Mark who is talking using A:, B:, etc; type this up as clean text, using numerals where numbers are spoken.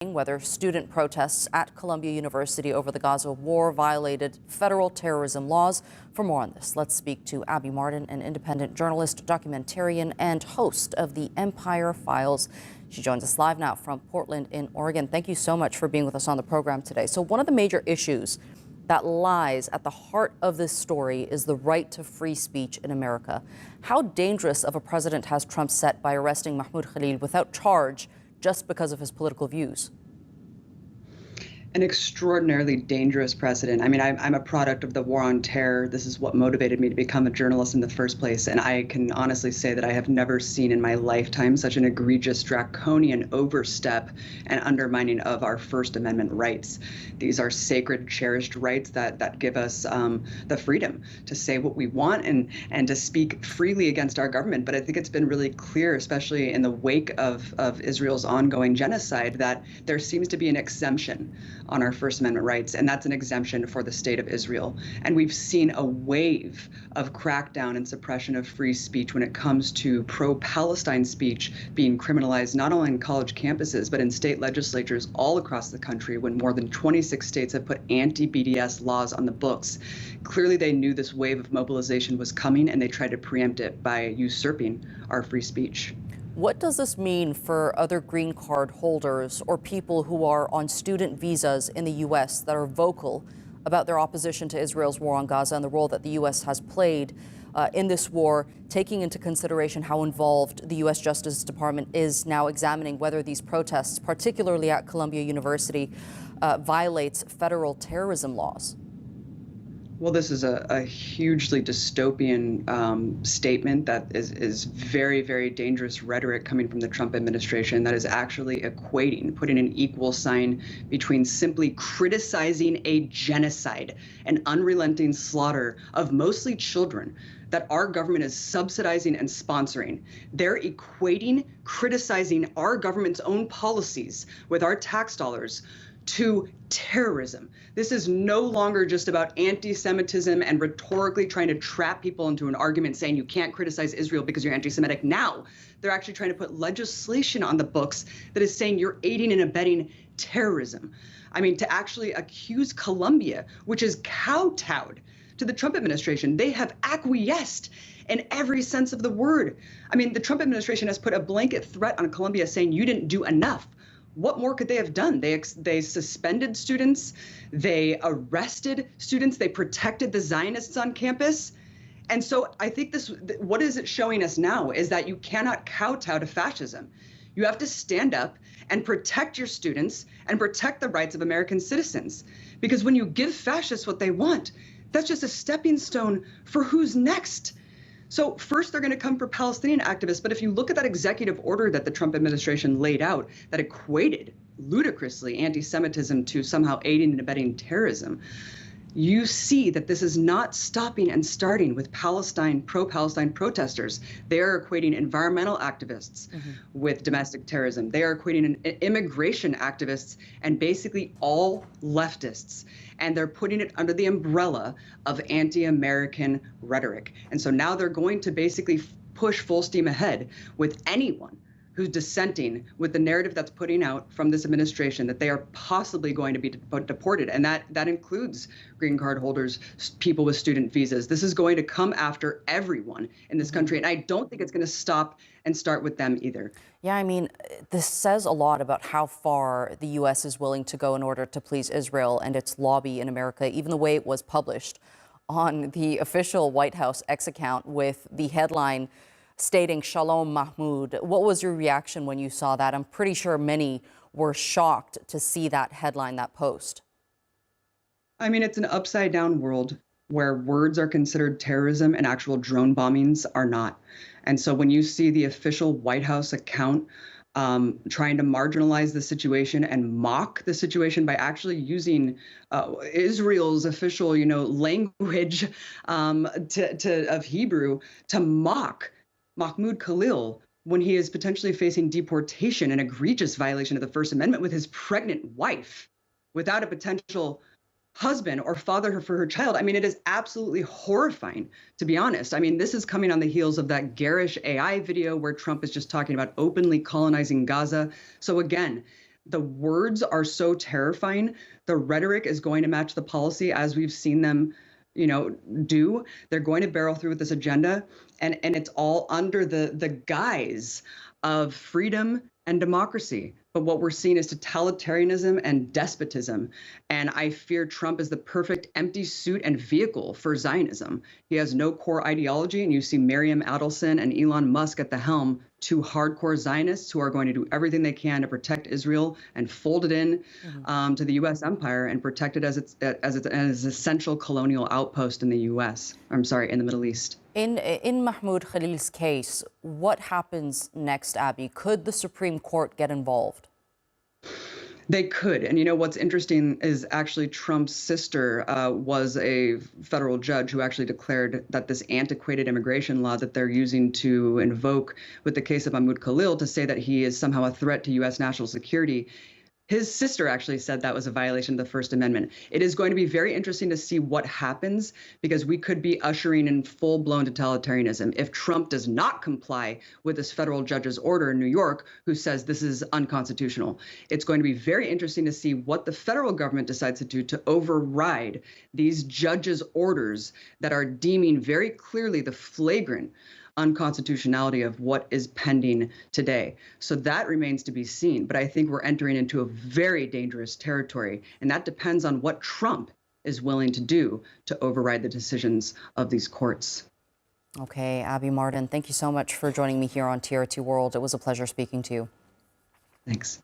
A: whether student protests at Columbia University over the Gaza war violated federal terrorism laws. For more on this, let's speak to Abby Martin, an independent journalist, documentarian, and host of the Empire Files. She joins us live now from Portland in Oregon. Thank you so much for being with us on the program today. So one of the major issues that lies at the heart of this story is the right to free speech in America. How dangerous of a precedent has Trump set by arresting Mahmoud Khalil without charge just because of his political views?
B: An extraordinarily dangerous precedent. I mean, I'm a product of the war on terror. This is what motivated me to become a journalist in the first place. And I can honestly say that I have never seen in my lifetime such an egregious, draconian overstep and undermining of our First Amendment rights. These are sacred, cherished rights that give us the freedom to say what we want and to speak freely against our government. But I think it's been really clear, especially in the wake of Israel's ongoing genocide, that there seems to be an exemption on our First Amendment rights, and that's an exemption for the state of Israel. And we've seen a wave of crackdown and suppression of free speech when it comes to pro-Palestine speech being criminalized not only in college campuses, but in state legislatures all across the country when more than 26 states have put anti-BDS laws on the books. Clearly, they knew this wave of mobilization was coming, and they tried to preempt it by usurping our free speech.
A: What does this mean for other green card holders or people who are on student visas in the U.S. that are vocal about their opposition to Israel's war on Gaza and the role that the U.S. has played in this war, taking into consideration how involved the U.S. Justice Department is now examining whether these protests, particularly at Columbia University, violates federal terrorism laws?
B: Well, this is a hugely dystopian statement that is very, very dangerous rhetoric coming from the Trump administration that is actually equating, putting an equal sign between simply criticizing a genocide, an unrelenting slaughter of mostly children that our government is subsidizing and sponsoring. They're equating criticizing our government's own policies with our tax dollars to terrorism. This is no longer just about anti-Semitism and rhetorically trying to trap people into an argument saying you can't criticize Israel because you're anti-Semitic. Now they're actually trying to put legislation on the books that is saying you're aiding and abetting terrorism. I mean, to actually accuse Columbia, which is kowtowed to the Trump administration, they have acquiesced in every sense of the word. I mean, the Trump administration has put a blanket threat on Columbia saying you didn't do enough. What more could they have done? They suspended students, they arrested students, they protected the Zionists on campus. And so I think what is it showing us now is that you cannot kowtow to fascism. You have to stand up and protect your students and protect the rights of American citizens. Because when you give fascists what they want, that's just a stepping stone for who's next. So first, they're going to come for Palestinian activists. But if you look at that executive order that the Trump administration laid out that equated ludicrously anti-Semitism to somehow aiding and abetting terrorism, you see that this is not stopping and starting with pro-Palestine protesters. They are equating environmental activists with domestic terrorism. They are equating immigration activists and basically all leftists. And they're putting it under the umbrella of anti-American rhetoric. And so now they're going to basically push full steam ahead with anyone who's dissenting with the narrative that's putting out from this administration that they are possibly going to be deported. And that includes green card holders, people with student visas. This is going to come after everyone in this country. And I don't think it's going to stop and start with them either.
A: Yeah, I mean, this says a lot about how far the U.S. is willing to go in order to please Israel and its lobby in America, even the way it was published on the official White House X account with the headline stating Shalom Mahmoud. What was your reaction when you saw that? I'm pretty sure many were shocked to see that headline, that post.
B: I mean, it's an upside down world where words are considered terrorism and actual drone bombings are not. And so when you see the official White House account trying to marginalize the situation and mock the situation by actually using Israel's official, language of Hebrew to mock Mahmoud Khalil when he is potentially facing deportation, an egregious violation of the First Amendment with his pregnant wife without a potential husband or father for her child. I mean, it is absolutely horrifying, to be honest. I mean, this is coming on the heels of that garish AI video where Trump is just talking about openly colonizing Gaza. So again, the words are so terrifying. The rhetoric is going to match the policy as we've seen them, do. They're going to barrel through with this agenda, and it's all under the guise of freedom and democracy. But what we're seeing is totalitarianism and despotism. And I fear Trump is the perfect empty suit and vehicle for Zionism. He has no core ideology, and you see Miriam Adelson and Elon Musk at the helm, two hardcore Zionists who are going to do everything they can to protect Israel and fold it in to the U.S. empire and protect it as its essential colonial outpost in the U.S. I'm sorry, in the Middle East.
A: In Mahmoud Khalil's case, what happens next, Abby? Could the Supreme Court get involved?
B: They could. And what's interesting is actually Trump's sister was a federal judge who actually declared that this antiquated immigration law that they're using to invoke with the case of Mahmoud Khalil to say that he is somehow a threat to U.S. national security. His sister actually said that was a violation of the First Amendment. It is going to be very interesting to see what happens, because we could be ushering in full-blown totalitarianism if Trump does not comply with this federal judge's order in New York, who says this is unconstitutional. It's going to be very interesting to see what the federal government decides to do to override these judges' orders that are deeming very clearly the flagrant unconstitutionality of what is pending today. So that remains to be seen. But I think we're entering into a very dangerous territory, and that depends on what Trump is willing to do to override the decisions of these courts.
A: Okay, Abby Martin, thank you so much for joining me here on TRT World. It was a pleasure speaking to you.
B: Thanks.